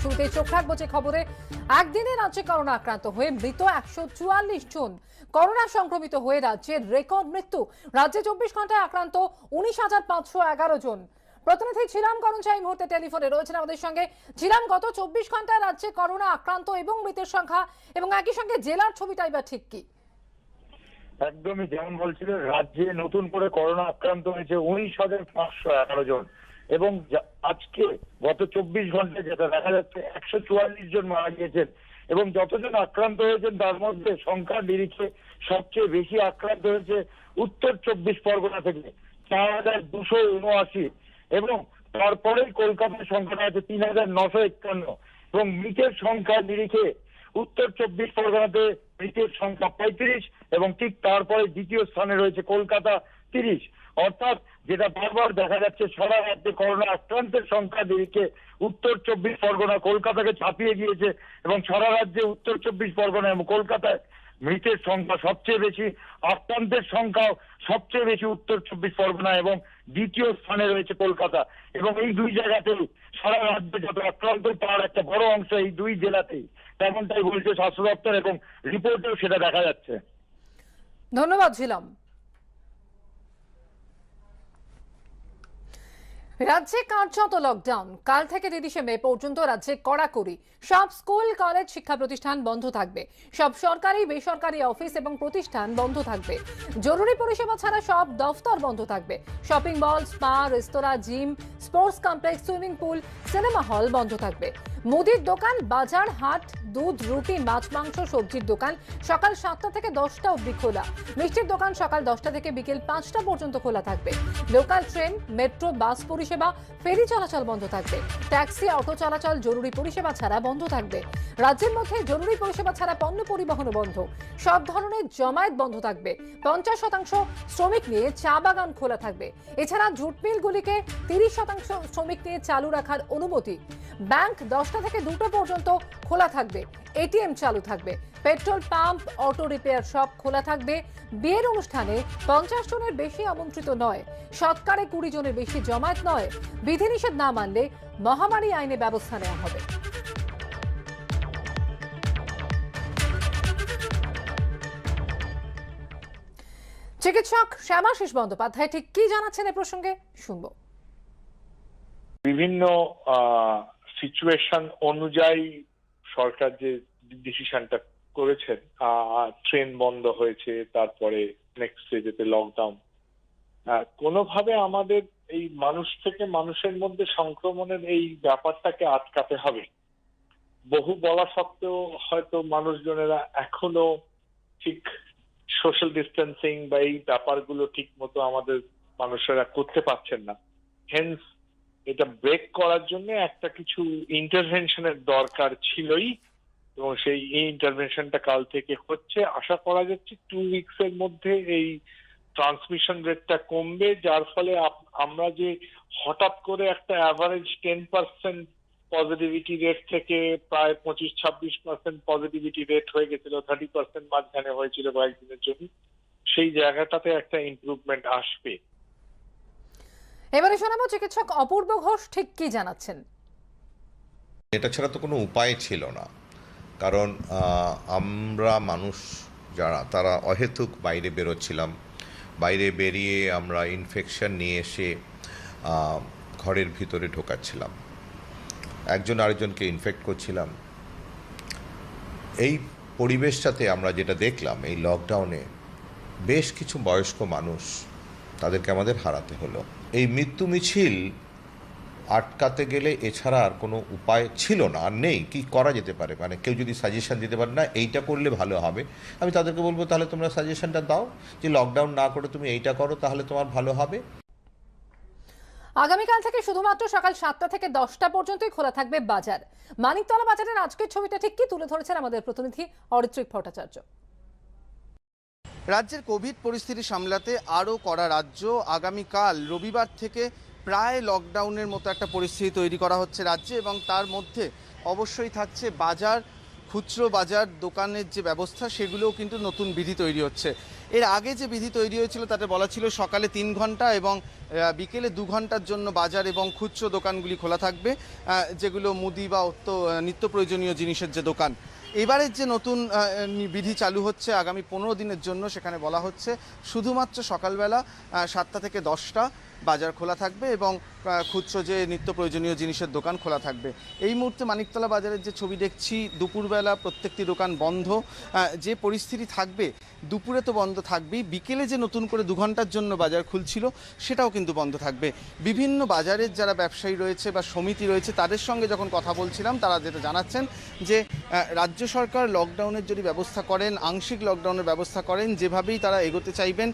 শুরুতে চোখ রাখবো যে খবরে। একদিনে রাজ্যে করোনা আক্রান্ত হয়ে মৃত 144 জন। করোনা সংক্রমিত হয়ে রাজ্যের রেকর্ড মৃত্যু। রাজ্যে 24 ঘন্টায় আক্রান্ত 19,511 জন। প্রতিনিধি ঝিলাম করঞ্চাই এই মুহূর্তে টেলিফোনে রয়েছেন আমাদের সঙ্গে। ঝিলাম, গত 24 ঘন্টায় রাজ্যে করোনা আক্রান্ত এবং মৃতের সংখ্যা এবং একই সঙ্গে জেলার ছবিটাই বা ঠিক কি? একদমই যেমন বলছিল, রাজ্যে নতুন করে করোনা আক্রান্ত হয়েছে 19,511 জন এবং আজকে গত 24 ঘন্টায় যেটা দেখা যাচ্ছে 144 জন মারা গিয়েছেন এবং যতজন আক্রান্ত হয়েছেন তার মধ্যে সংখ্যার নিরিখে সবচেয়ে বেশি আক্রান্ত হয়েছে উত্তর 24 পরগনা থেকে 4,279 এবং তারপরেই কলকাতার সংখ্যাটা আছে 3,951 এবং মৃতের সংখ্যার নিরিখে উত্তর 24 পরগনাতে মৃতের সংখ্যা 35 এবং ঠিক তারপরে দ্বিতীয় স্থানে রয়েছে কলকাতা 30। অর্থাৎ যেটা বারবার দেখা যাচ্ছে, সারা রাজ্যে করোনা আক্রান্তের সংখ্যা নিরিখে উত্তর 24 পরগনা কলকাতাকে ছাপিয়ে গিয়েছে এবং সারা রাজ্যে উত্তর 24 পরগনা এবং কলকাতায় মৃতের সংখ্যা সবচেয়ে বেশি, আক্রান্তের সংখ্যাও সবচেয়ে বেশি উত্তর 24 পরগনা এবং দ্বিতীয় স্থানে রয়েছে কলকাতা। এবং এই দুই জায়গাতেই সারা রাজ্যে যত আক্রান্ত তার একটা বড় অংশ এই দুই জেলাতেই, তেমনটাই বলছে স্বাস্থ্য দপ্তর এবং রিপোর্টেও সেটা দেখা যাচ্ছে। ধন্যবাদ ঝিলাম। রাজ্যে কার্যত লকডাউন। কাল থেকে 30 মে পর্যন্ত রাজ্যে কড়াকড়ি। সব স্কুল কলেজ শিক্ষা প্রতিষ্ঠান বন্ধ থাকবে। সব সরকারি বেসরকারি অফিস এবং প্রতিষ্ঠান বন্ধ থাকবে। জরুরি পরিষেবা ছাড়া সব দফতর বন্ধ থাকবে। শপিং মল, স্পা, রেস্তোরাঁ, gym, sports complex, swimming pool, cinema hall বন্ধ থাকবে। মুদির দোকান, বাজার, হাট, দুধ, রুটি, মাছ, মাংস, সবজির দোকান সকাল 7টা থেকে 10টা অবধি খোলা। মিষ্টির দোকান সকাল 10টা থেকে বিকেল 5টা পর্যন্ত খোলা থাকবে। লোকাল ট্রেন, মেট্রো, বাস পরিষেবা, ফেরি চলাচল বন্ধ থাকবে। ট্যাক্সি, অটো চলাচল জরুরি পরিষেবা ছাড়া বন্ধ থাকবে। রাজ্যের মধ্যে জরুরি পরিষেবা ছাড়া পণ্য পরিবহনও বন্ধ। সব ধরনের জমায়েত বন্ধ থাকবে। 50% শ্রমিক নিয়ে চা বাগান খোলা থাকবে। এছাড়া জুট মিলগুলিকে 30% শ্রমিক নিয়ে চালু রাখার অনুমতি। ব্যাংক 10টা থেকে 2টা পর্যন্ত খোলা থাকবে। এটিএম চালু থাকবে। Petrol pump, auto repair shop খোলা থাকবে। বিয়ের অনুষ্ঠানে 50 জনের বেশি আমন্ত্রিত নয়। সৎকারে 20 জনের বেশি জমায়েত নয়। বিধিনিষেধ না মানলে মহামারী আইনে ব্যবস্থা নেওয়া হবে। চিকিৎসক শ্যামাশিস বন্দ্যোপাধ্যায় ঠিক কি জানাচ্ছেন এ প্রসঙ্গে শুনবো। বিভিন্ন সিচুয়েশন অনুযায়ী সরকার যে ডিসিশনটা করেছেন, ট্রেন বন্ধ হয়েছে, তারপরে নেক্সট স্টেজেতে লকডাউন, কোনোভাবে আমাদের এই মানুষ থেকে মানুষের মধ্যে সংক্রমণের এই ব্যাপারটাকে আটকাতে হবে। বহু বলা সত্ত্বেও হয়তো মানুষজনেরা এখনো ঠিক সোশ্যাল ডিস্টেন্সিং বা এই ব্যাপারগুলো ঠিক মতো আমাদের মানুষেরা করতে পারছেন না। হেন্স এটা ব্রেক করার জন্য একটা কিছু ইন্টারভেনশনের দরকার ছিলই এবং সেই ইন্টারভেনশনটা কাল থেকে হচ্ছে। আশা করা যাচ্ছে 2 উইকসের মধ্যে এই ট্রান্সমিশন রেটটা কমবে, যার ফলে আমরা যে হঠাৎ করে একটা অ্যাভারেজ 10% পজিটিভিটি রেট থেকে প্রায় 25-26% পজিটিভিটি রেট হয়ে গেছিল, 30% মাঝখানে হয়েছিল কয়েকদিনের জন্য, সেই জায়গাটাতে একটা ইমপ্রুভমেন্ট আসবে। এবারে শোনাবো চিকিৎসক অপূর্ব ঘোষ ঠিক কি জানাচ্ছেন। এটা ছাড়া তো কোনো উপায় ছিল না, কারণ আমরা মানুষ যারা তারা অহেতুক বাইরে বেরোচ্ছিলাম। বাইরে বেরিয়ে আমরা ইনফেকশন নিয়ে এসে ঘরের ভিতরে ঢোকাচ্ছিলাম, একজন আরেকজনকে ইনফেক্ট করছিলাম। এই পরিবেশটাতে আমরা যেটা দেখলাম এই লকডাউনে, বেশ কিছু বয়স্ক মানুষ তাদেরকে আমাদের হারাতে হলো। এই মৃত্যু মিছিল আটকাতে গেলে এছাড়া আর কোনো উপায় ছিল না, আর নেই। কি করা যেতে পারে? মানে কেউ যদি সাজেশন দিতে পারে না এইটা করলে ভালো হবে, আমি তাদেরকে বলবো তাহলে তোমরা সাজেশনটা দাও যে লকডাউন না করে তুমি এইটা করো, তাহলে তোমার ভালো হবে। আগামীকাল থেকে শুধুমাত্র সকাল 7টা থেকে 10টা পর্যন্তই খোলা থাকবে বাজার। মানিকতলা বাজারের আজকের ছবিটা ঠিক কি তুলে ধরেছেন আমাদের প্রতিনিধি অরিত্রিক ভট্টাচার্য। রাজ্যের কোভিড পরিস্থিতি সামলাতে আরও কড়া রাজ্য। আগামীকাল রবিবার থেকে প্রায় লকডাউনের মতো একটা পরিস্থিতি তৈরি করা হচ্ছে রাজ্যে এবং তার মধ্যে অবশ্যই থাকছে বাজার। খুচরো বাজার দোকানের যে ব্যবস্থা সেগুলোও কিন্তু নতুন বিধি তৈরি হচ্ছে। এর আগে যে বিধি তৈরি হয়েছিল তাতে বলা ছিল সকালে 3 ঘন্টা এবং বিকেলে 2 ঘন্টার জন্য বাজার এবং খুচরো দোকানগুলি খোলা থাকবে, যেগুলো মুদি বা নিত্য প্রয়োজনীয় জিনিসের যে দোকান। এবারের যে নতুন বিধি চালু হচ্ছে আগামী 15 দিনের জন্য, সেখানে বলা হচ্ছে শুধুমাত্র সকালবেলা 7টা থেকে 10টা বাজার খোলা থাকবে এবং খুচরো যে নিত্য প্রয়োজনীয় জিনিসের দোকান খোলা থাকবে। এই মুহূর্তে মানিকতলা বাজারের যে ছবি দেখছি, দুপুরবেলা প্রত্যেকটি দোকান বন্ধ। যে পরিস্থিতি থাকবে, দুপুরে তো বন্ধ থাকবেই, বিকেলে যে নতুন করে 2 ঘন্টার জন্য বাজার খুলছিল সেটাও কিন্তু বন্ধ থাকবে। বিভিন্ন বাজারের যারা ব্যবসায়ী রয়েছে বা সমিতি রয়েছে তাদের সঙ্গে যখন কথা বলছিলাম, তারা যেটা জানাচ্ছেন যে রাজ্য সরকার লকডাউনের যদি ব্যবস্থা করেন, আংশিক লকডাউনের ব্যবস্থা করেন, যেভাবেই তারা এগোতে চাইবেন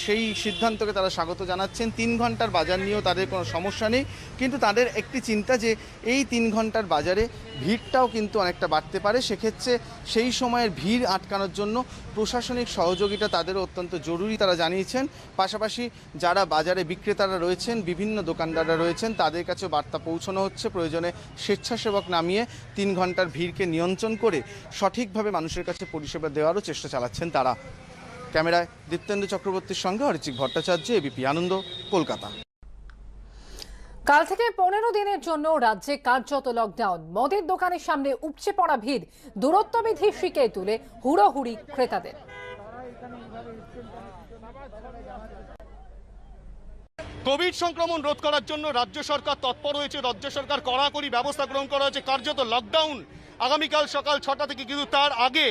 সেই সিদ্ধান্তকে তারা স্বাগত জানাচ্ছেন। 3 ঘন্টার বাজার নিয়েও তাদের কোনো সমস্যা নেই, কিন্তু তাদের একটি চিন্তা যে এই 3 ঘন্টার বাজারে ভিড়টাও কিন্তু অনেকটা বাড়তে পারে। সেক্ষেত্রে সেই সময়ের ভিড় আটকানোর জন্য প্রশাসনিক সহযোগিতা তাদেরও অত্যন্ত জরুরি, তারা জানিয়েছেন। পাশাপাশি যারা বাজারে বিক্রেতারা রয়েছেন, বিভিন্ন দোকানদাররা রয়েছেন, তাদের কাছে বার্তা পৌঁছানো হচ্ছে প্রয়োজনে স্বেচ্ছাসেবক নামিয়ে 3 ঘন্টার ভিড়কে নিয়ন্ত্রণ করে সঠিকভাবে মানুষের কাছে পরিষেবা দেওয়ারও চেষ্টা চালাচ্ছেন তারা। ক্যামেরায় দীপ্তেন্দু চক্রবর্তীর সঙ্গে অরিচিক ভট্টাচার্য, এবিপি আনন্দ, কলকাতা। কাল থেকে 15 দিনের জন্য রাজ্যে কার্যত লকডাউন। মদের দোকানের সামনে উপচে পড়া ভিড়, দূরত্ববিধি শিখিয়ে তুলে হুড়োহুড়ি ক্রেতাদের। কোভিড সংক্রমণ রোধ করার জন্য রাজ্য সরকার তৎপর হয়েছে। রাজ্য সরকার কড়াকড়ি ব্যবস্থা গ্রহণ করা হয়েছে, কার্যত লকডাউন আগামীকাল সকাল 6টা থেকে। কিন্তু তার আগে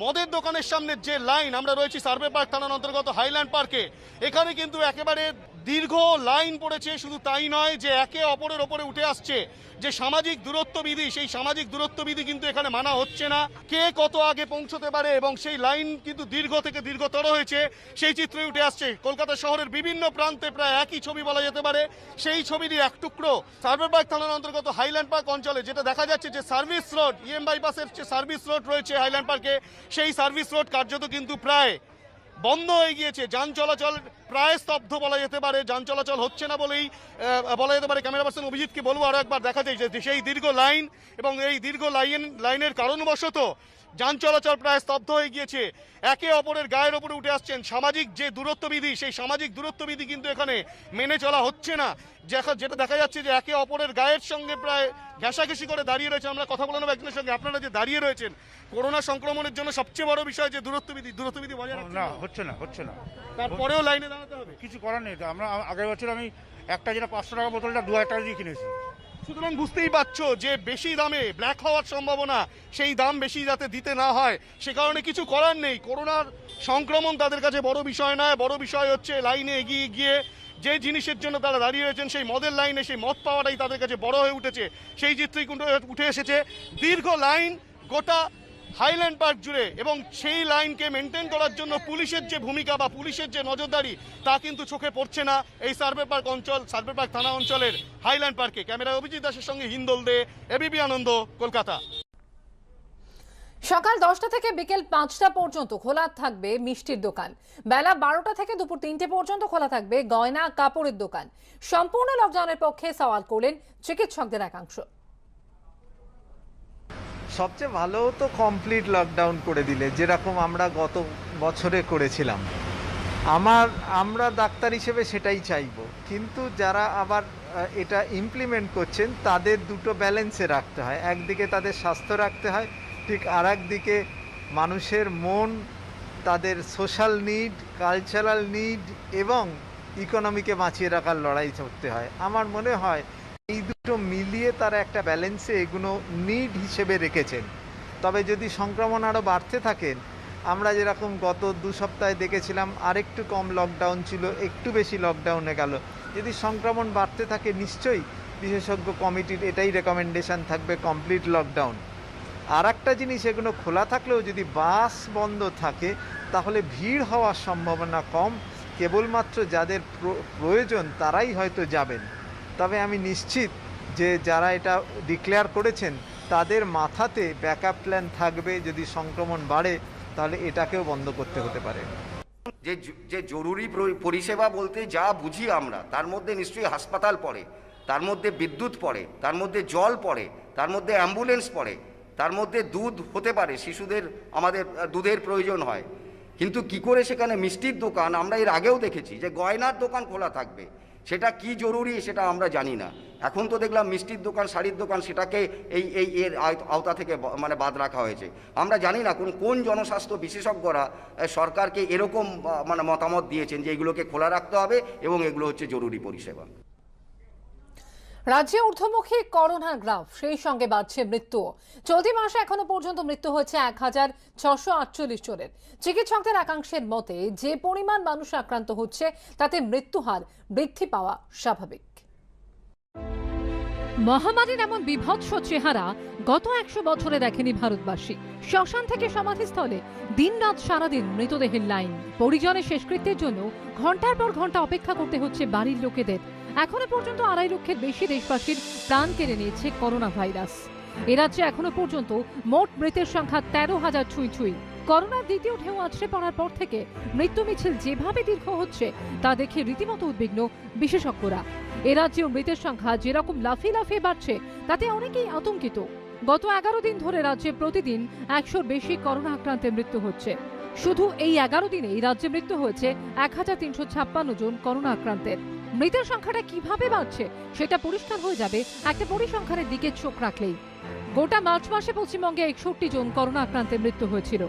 মদের দোকানের সামনে যে লাইন, আমরা রয়েছি সার্ভে পার্ক থানার অন্তর্গত হাইল্যান্ড পার্কে, এখানে কিন্তু একেবারে দীর্ঘ লাইন পড়েছে। শুধু তাই নয়, যে একে অপরের ওপরে উঠে আসছে যে সামাজিক দূরত্ববিধি, সেই সামাজিক দূরত্ববিধি কিন্তু এখানে মানা হচ্ছে না। কে কত আগে পৌঁছতে পারে এবং সেই লাইন কিন্তু দীর্ঘ থেকে দীর্ঘতর হয়েছে, সেই চিত্রই উঠে আসছে। কলকাতা শহরের বিভিন্ন প্রান্তে প্রায় একই ছবি বলা যেতে পারে। সেই ছবিরই এক টুকরো সার্ভে পার্ক থানার অন্তর্গত হাইল্যান্ড পার্ক অঞ্চলে, যেটা দেখা যাচ্ছে যে সার্ভিস রোড, ইএম বাইপাসের যে সার্ভিস রোড রয়েছে হাইল্যান্ড পার্কে, সেই সার্ভিস রোড কার্যত কিন্তু প্রায় বন্ধ হয়ে গিয়েছে। যান চলাচল প্রায় স্তব্ধ বলা যেতে পারে, যান চলাচল হচ্ছে না বলেই বলা যেতে পারে। ক্যামেরা পার্সন অভিজিৎকে বলবো আরো একবার দেখা যায় যে সেই দীর্ঘ লাইন এবং এই দীর্ঘ লাইনের কারণবশত যান চলাচল প্রায় স্তব্ধ হয়ে গিয়েছে। একে অপরের গায়ের ওপরে উঠে আসছেন। সামাজিক যে দূরত্ববিধি, সেই সামাজিক দূরত্ববিধি কিন্তু এখানে মেনে চলা হচ্ছে না। যেটা দেখা যাচ্ছে যে একে অপরের গায়ের সঙ্গে প্রায় ঘেঁষাঘেঁষি করে দাঁড়িয়ে রয়েছে। আমরা কথা বলে নেব একজনের সঙ্গে। আপনারা যে দাঁড়িয়ে রয়েছেন, করোনা সংক্রমণের জন্য সবচেয়ে বড় বিষয় যে দূরত্ববিধি বজায় রাখতে না, হচ্ছে না। তারপরেও লাইনে দাঁড়াতে হবে। কিছু করার নেই। আমরা আগের বছর আমি একটা যেটা 500 টাকা বোতলটা 2000 টাকা দিয়ে কিনেছি। সুতরাং বুঝতেই পারছো যে বেশি দামে ব্ল্যাক হওয়ার সম্ভাবনা, সেই দাম বেশি যাতে দিতে না হয়, সে কারণে কিছু করার নেই। করোনার সংক্রমণ তাদের কাছে বড় বিষয় নয়, বড় বিষয় হচ্ছে লাইনে এগিয়ে গিয়ে যে জিনিসের জন্য তারা দাঁড়িয়ে রয়েছেন, সেই মদের লাইনে সেই মদ পাওয়াটাই তাদের কাছে বড় হয়ে উঠেছে। সেই চিত্রই উঠে এসেছে। দীর্ঘ লাইন গোটা হাইল্যান্ড পার্ক জুড়ে, এবং সেই লাইনকে মেনটেন করার জন্য পুলিশের যে ভূমিকা বা পুলিশের যে নজরদারি, তা কিন্তু চোখে পড়ছে না এই সার্ভে পার্ক থানা অঞ্চলের হাইল্যান্ড পার্কে। ক্যামেরায় অভিজিৎ দাসের সঙ্গে হিন্দল দে, এবিপি আনন্দ, কলকাতা। সকাল 10টা থেকে বিকেল 5টা পর্যন্ত খোলা থাকবে মিষ্টির দোকান। বেলা 12টা থেকে দুপুর 3টে পর্যন্ত খোলা থাকবে গয়না কাপড়ের দোকান। সম্পূর্ণ লকডাউনের পক্ষে সওয়াল করলেন চিকিৎসকদের একাংশ। সবচেয়ে ভালো হতো কমপ্লিট লকডাউন করে দিলে, যেরকম আমরা গত বছরে করেছিলাম। আমরা ডাক্তার হিসেবে সেটাই চাইবো, কিন্তু যারা আবার এটা ইমপ্লিমেন্ট করছেন তাদের দুটো ব্যালেন্সে রাখতে হয়। একদিকে তাদের স্বাস্থ্য রাখতে হয়, ঠিক আর একদিকে মানুষের মন, তাদের সোশ্যাল নিড, কালচারাল নিড এবং ইকোনমিকে বাঁচিয়ে রাখার লড়াই করতে হয়। আমার মনে হয় এই দুটো মিলিয়ে তারা একটা ব্যালেন্সে এগুলো নিড হিসেবে রেখেছেন। তবে যদি সংক্রমণ আরও বাড়তে থাকেন, আমরা যেরকম গত 2 সপ্তাহে দেখেছিলাম আরেকটু কম লকডাউন ছিল, একটু বেশি লকডাউনে গেল। যদি সংক্রমণ বাড়তে থাকে, নিশ্চয়ই বিশেষজ্ঞ কমিটির এটাই রেকমেন্ডেশন থাকবে কমপ্লিট লকডাউন। আর একটা জিনিস, এগুলো খোলা থাকলেও যদি বাস বন্ধ থাকে তাহলে ভিড় হওয়ার সম্ভাবনা কম। কেবলমাত্র যাদের প্রয়োজন তারাই হয়তো যাবেন। তবে আমি নিশ্চিত যে যারা এটা ডিক্লেয়ার করেছেন তাদের মাথাতে ব্যাকআপ প্ল্যান থাকবে। যদি সংক্রমণ বাড়ে তাহলে এটাকেও বন্ধ করতে হতে পারে। যে জরুরি পরিষেবা বলতে যা বুঝি আমরা, তার মধ্যে নিশ্চয়ই হাসপাতাল পড়ে, তার মধ্যে বিদ্যুৎ পড়ে, তার মধ্যে জল পড়ে, তার মধ্যে অ্যাম্বুলেন্স পড়ে, তার মধ্যে দুধ হতে পারে, শিশুদের আমাদের দুধের প্রয়োজন হয়, কিন্তু কি করে সেখানে মিষ্টির দোকান, আমরা এর আগেও দেখেছি যে গয়নার দোকান খোলা থাকবে, সেটা কি জরুরি সেটা আমরা জানি না। এখন তো দেখলাম মিষ্টির দোকান, শাড়ির দোকান, সেটাকে এর আওতা থেকে মানে বাদ রাখা হয়েছে। আমরা জানি না কোন জনস্বাস্থ্য বিশেষজ্ঞরা সরকারকে এরকম মানে মতামত দিয়েছেন যে এগুলোকে খোলা রাখতে হবে এবং এগুলো হচ্ছে জরুরি পরিষেবা। রাজ্যে ঊর্ধ্বমুখী করোনার গ্রাফ, সেই সঙ্গে বাড়ছে মৃত্যু। চলতি মাসে এখনো পর্যন্ত মৃত্যু হয়েছে 1648 জনের। চিকিৎসকদের একাংশের মতে যে পরিমাণ মানুষ আক্রান্ত হচ্ছে তাতে মৃত্যুহার বৃদ্ধি পাওয়া স্বাভাবিক। মহামারীর এমন বিভৎস চেহারা গত 100 বছরে দেখেনি ভারতবাসী। শ্মশান থেকে সমাধিস্থলে দিনরাত সারাদিন মৃতদেহের লাইন। পরিজনের শেষকৃত্যের জন্য ঘন্টার পর ঘন্টা অপেক্ষা করতে হচ্ছে বাড়ির লোকেদের। এখনো পর্যন্ত 2.5 লক্ষের বেশি দেশবাসীর প্রাণ কেড়ে নিয়েছে করোনা ভাইরাস। এ রাজ্যে এখনো পর্যন্ত মোট মৃতের সংখ্যা 13,000 ছুঁই। করোনার দ্বিতীয় ঢেউ আছড়ে পড়ার পর থেকে মৃত্যু মিছিল যেভাবে দীর্ঘ হচ্ছে তা দেখে রীতিমতো উদ্বিগ্ন বিশেষজ্ঞরা। এ রাজ্যেও মৃতের সংখ্যা যেরকম লাফিয়ে লাফিয়ে বাড়ছে তাতে অনেকেই আতঙ্কিত। গত 11 দিন ধরে রাজ্যে প্রতিদিন 100-র বেশি করোনা আক্রান্তের মৃত্যু হচ্ছে। শুধু এই 11 দিনেই রাজ্যে মৃত্যু হয়েছে 1356 জন করোনা আক্রান্তের। মৃতের সংখ্যাটা কিভাবে বাড়ছে সেটা পরিষ্কার হয়ে যাবে একটা পরিসংখ্যানের দিকে চোখ রাখলেই। গোটা মার্চ মাসে পশ্চিমবঙ্গে 61 জন করোনা আক্রান্তের মৃত্যু হয়েছিল।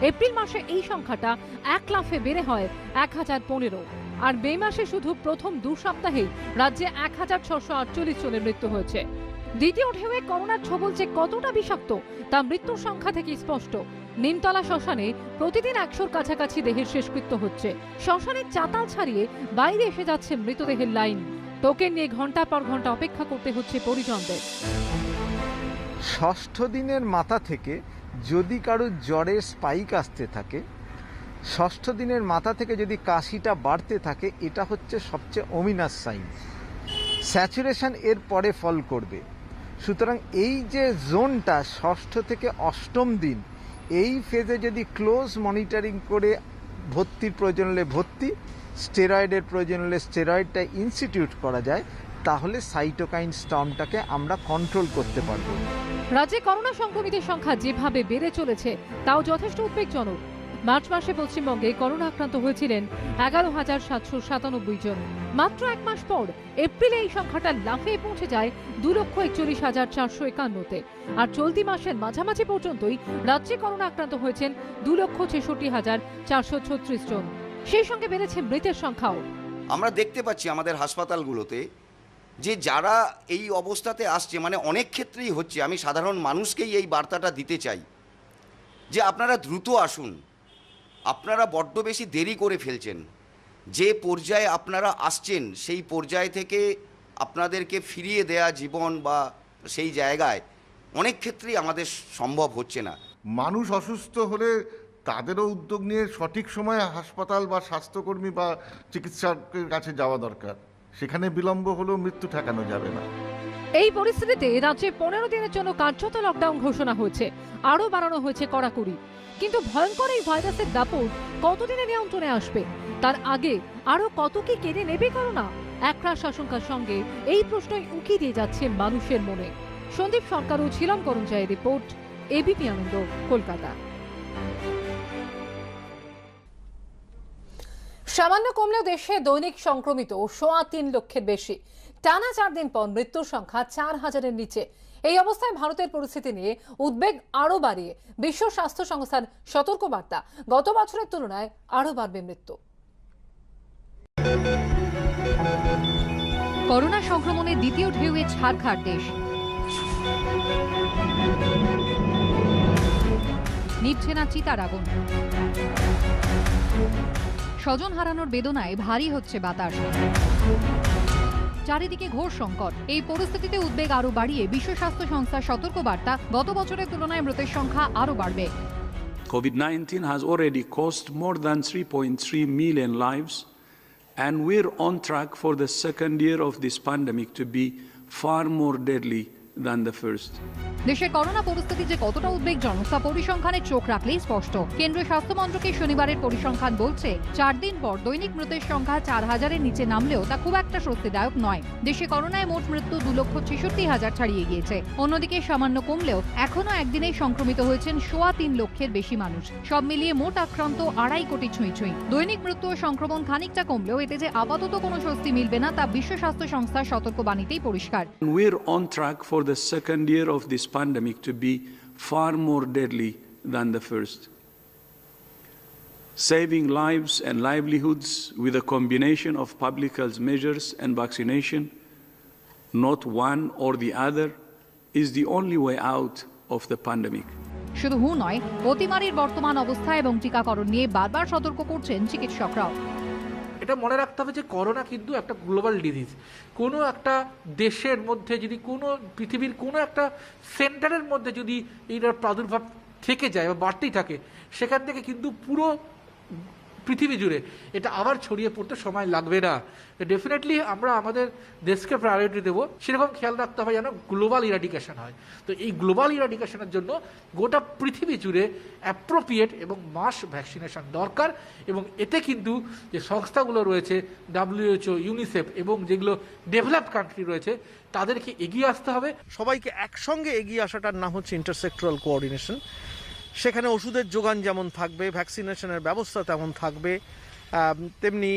এপ্রিল মাসে এই সংখ্যাটা 1 লাফে বেড়ে হয় 1015, আর মে মাসে শুধু প্রথম 2 সপ্তাহেই রাজ্যে 1648 জনের মৃত্যু হয়েছে। দ্বিতীয় ঢেউয়ে করোনার ছোবল যে কতটা বিষাক্ত তা মৃত্যুর সংখ্যা থেকে স্পষ্ট। নিমতলা শ্মশানে প্রতিদিন 100-র কাছাকাছি দেহের শেষকৃত্য হচ্ছে। শ্মশানের চাতাল ছাড়িয়ে বাইরে এসে যাচ্ছে মৃতদেহের লাইন। টোকেন নিয়ে ঘন্টার পর ঘন্টা অপেক্ষা করতে হচ্ছে পরিজনদের। 6ষ্ঠ দিনের মাথা থেকে যদি কারোর জ্বরের স্পাইক আসতে থাকে, 6ষ্ঠ দিনের মাথা থেকে যদি কাশিটা বাড়তে থাকে, এটা হচ্ছে সবচেয়ে ওমিনাস সাইন। স্যাচুরেশন এর পরে ফল করবে। সুতরাং এই যে জোনটা 6ষ্ঠ থেকে 8ম দিন, এই ফেজে যদি ক্লোজ মনিটরিং করে ভর্তির প্রয়োজন হলে ভর্তি, স্টেরয়েডের প্রয়োজন হলে স্টেরয়েডটা ইনস্টিটিউট করা যায়, তাহলে সাইটোকাইন স্টর্মটাকে আমরা কন্ট্রোল করতে পারবো। রাজ্যে করোনা সংক্রমিতের সংখ্যা যেভাবে বেড়ে চলেছে তাও যথেষ্ট উদ্বেগজনক। মার্চ মাসে পশ্চিমবঙ্গে করোনা আক্রান্ত হয়েছিলেন 11,797 জন। মাত্র 1 মাস পর এপ্রিলে এই সংখ্যাটা লাফিয়ে পৌঁছে যায় 2,41,451-তে। আর চলতি মাসের মাঝামাঝি পর্যন্তই রাজ্যে করোনা আক্রান্ত হয়েছেন 2,66,436 জন। সেই সঙ্গে বেড়েছে মৃতের সংখ্যাও। আমরা দেখতে পাচ্ছি আমাদের হাসপাতালগুলোতে যে যারা এই অবস্থাতে আসছে, মানে অনেক ক্ষেত্রেই হচ্ছে, আমি সাধারণ মানুষকেই এই বার্তাটা দিতে চাই যে আপনারা দ্রুত আসুন। আপনারা বড্ড বেশি দেরি করে ফেলছেন। যে পর্যায়ে আপনারা আসছেন সেই পর্যায় থেকে আপনাদেরকে ফিরিয়ে দেয়া জীবন বা সেই জায়গায় অনেক ক্ষেত্রেই আমাদের সম্ভব হচ্ছে না। মানুষ অসুস্থ হলে তাদেরও উদ্যোগ নিয়ে সঠিক সময়ে হাসপাতাল বা স্বাস্থ্যকর্মী বা চিকিৎসকের কাছে যাওয়া দরকার। সেখানে বিলম্ব হলেও মৃত্যু ঠেকানো যাবে না। এই পরিস্থিতিতে রাজ্যে 15 দিনের জন্য কার্যত লকডাউন ঘোষণা হয়েছে। আরও বাড়ানো হয়েছে কড়াকড়ি। কিন্তু ভয়ঙ্কর এই ভাইরাসের দাপট কতদিনে নিয়ন্ত্রণে আসবে? তার আগে আরো কত কি কেড়ে নেবে করোনা? একরাশ আশঙ্কার সঙ্গে এই প্রশ্নই উকি দিয়ে যাচ্ছে মানুষের মনে। সন্দীপ সরকার ও ছিলাম করঞ্জায়ের রিপোর্ট, এবিপি আনন্দ, কলকাতা। সামান্য কমলেও দেশে দৈনিক সংক্রমিত 3.25 লক্ষের বেশি। টানা 4 দিন পর মৃত্যুর সংখ্যা 4,000-এর নিচে। এই অবস্থায় ভারতের পরিস্থিতি নিয়ে উদ্বেগ আরও বাড়িয়ে বিশ্ব স্বাস্থ্য সংস্থার সতর্কবার্তা, গত বছরের তুলনায় আরও বাড়বে মৃত্যু। করোনা সংক্রমণের দ্বিতীয় ঢেউয়ে ঝাড়খণ্ড দেশ। নিভছে না চিতার আগুন। স্বজন হারানোর বেদনায় ভারী হচ্ছে বাতাস। চারিদিকে ঘোর সংকট। এই পরিস্থিতিতে উদ্বেগ আরো বাড়িয়ে বিশ্ব স্বাস্থ্য সংস্থার সতর্কবার্তা, গত বছরের তুলনায় মৃতের সংখ্যা আরো বাড়বে। COVID-19 has already cost more than 3.3 million lives, and we're on track for the second year of this pandemic to be far more deadly than the first. দেশের করোনা পরিস্থিতি যে কতটা উদ্বেগজনক তা পরিসংখ্যানে চোখ রাখলেই স্পষ্ট। কেন্দ্রীয় স্বাস্থ্য মন্ত্রকের শনিবারের পরিসংখ্যান বলছে 4 দিন পর দৈনিক মৃতের সংখ্যা 4000-এর নিচে নামলেও তা খুব একটা স্বস্তিদায়ক নয়। দেশে করোনায় মোট মৃত্যু 2,66,000 ছাড়িয়ে গিয়েছে। অন্যদিকে সামান্য কমলেও এখনো একদিনেই সংক্রমিত হয়েছেন 3.25 লক্ষের বেশি মানুষ। সব মিলিয়ে মোট আক্রান্ত 2.5 কোটি ছুঁই। দৈনিক মৃত্যু ও সংক্রমণ খানিকটা কমলেও এতে যে আপাতত কোনো স্বস্তি মিলবে না তা বিশ্ব স্বাস্থ্য সংস্থার সতর্কবাণীতেই পরিষ্কার। We're on track for the second year of this pandemic to be far more deadly than the first. Saving lives and livelihoods with a combination of public health measures and vaccination, not one or the other, is the only way out of the pandemic. শুধু নয়, অতিমারির বর্তমান অবস্থা এবং টিকাকরণ নিয়ে বারবার সতর্ক করছেন চিকিৎসকরাও। এটা মনে রাখতে হবে যে করোনা কিন্তু একটা গ্লোবাল ডিজিজ। কোনো একটা দেশের মধ্যে যদি কোনো পৃথিবীর কোনো একটা সেন্টারের মধ্যে যদি এটার প্রাদুর্ভাব থেকে যায় বা বাড়তেই থাকে, সেখান থেকে কিন্তু পুরো পৃথিবী জুড়ে এটা আবার ছড়িয়ে পড়তে সময় লাগবে না। ডেফিনেটলি আমরা আমাদের দেশকে প্রায়োরিটি দেবো, সেরকম খেয়াল রাখতে হবে যেন গ্লোবাল ইরাডিকেশন হয়। তো এই গ্লোবাল ইরাডিকেশনের জন্য গোটা পৃথিবী জুড়ে অ্যাপ্রোপ্রিয়েট এবং মাস ভ্যাকসিনেশন দরকার। এবং এতে কিন্তু যে সংস্থাগুলো রয়েছে WHO, ইউনিসেফ এবং যেগুলো ডেভেলপড কান্ট্রি রয়েছে তাদেরকে এগিয়ে আসতে হবে। সবাইকে একসঙ্গে এগিয়ে আসাটার নাম হচ্ছে ইন্টারসেক্টরাল কোঅর্ডিনেশন। সেখানে ওষুধের যোগান যেমন থাকবে, ভ্যাকসিনেশনের ব্যবস্থা তেমন থাকবে, তেমনি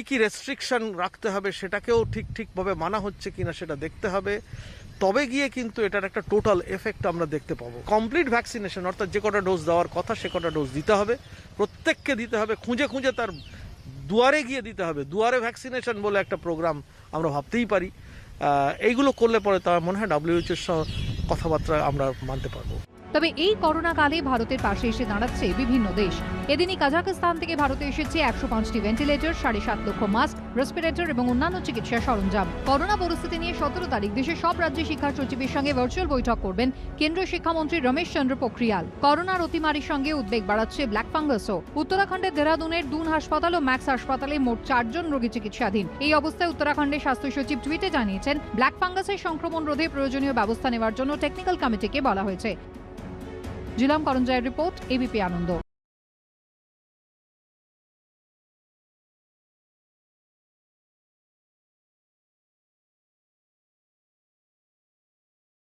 কি রেস্ট্রিকশন রাখতে হবে সেটাকেও ঠিকভাবে মানা হচ্ছে কিনা সেটা দেখতে হবে। তবে গিয়ে কিন্তু এটার একটা টোটাল এফেক্ট আমরা দেখতে পাবো। কমপ্লিট ভ্যাকসিনেশন অর্থাৎ যে কটা ডোজ দেওয়ার কথা সে কটা ডোজ দিতে হবে, প্রত্যেককে দিতে হবে, খুঁজে তার দুয়ারে গিয়ে দিতে হবে। দুয়ারে ভ্যাকসিনেশন বলে একটা প্রোগ্রাম আমরা ভাবতেই পারি। এইগুলো করলে পরে তার মনে হয় WHO-র কথাবার্তা আমরা মানতে পারবো। তবে এই করোনা কালে ভারতের পাশে এসে দাঁড়াচ্ছে বিভিন্ন দেশ। এদিনই কাজাখস্তান থেকে ভারতে এসেছে 105টি ভেন্টিলেটর, 7.5 লক্ষ মাস্ক, রেসপিরেটর এবং অন্যান্য চিকিৎসা সরঞ্জাম। করোনা পরিস্থিতি নিয়ে 17 তারিখ দেশের সব রাজ্যের শিক্ষা সচিবের সঙ্গে ভার্চুয়াল বৈঠক করবেন কেন্দ্রীয় শিক্ষামন্ত্রী রমেশ চন্দ্র পোখরিয়াল। করোনার অতিমারির সঙ্গে উদ্বেগ বাড়াচ্ছে ব্ল্যাক ফাঙ্গাসও। উত্তরাখণ্ডের দেহরাদুনের দুন হাসপাতাল ও ম্যাক্স হাসপাতালে মোট 4 জন রোগী চিকিৎসাধীন। এই অবস্থায় উত্তরাখণ্ডের স্বাস্থ্য সচিব টুইটে জানিয়েছেন, ব্ল্যাক ফাঙ্গাসের সংক্রমণ রোধে প্রয়োজনীয় ব্যবস্থা নেওয়ার জন্য টেকনিক্যাল কমিটিকে বলা হয়েছে। জিলাম করঞ্জয়ের রিপোর্ট, এবিপি আনন্দ।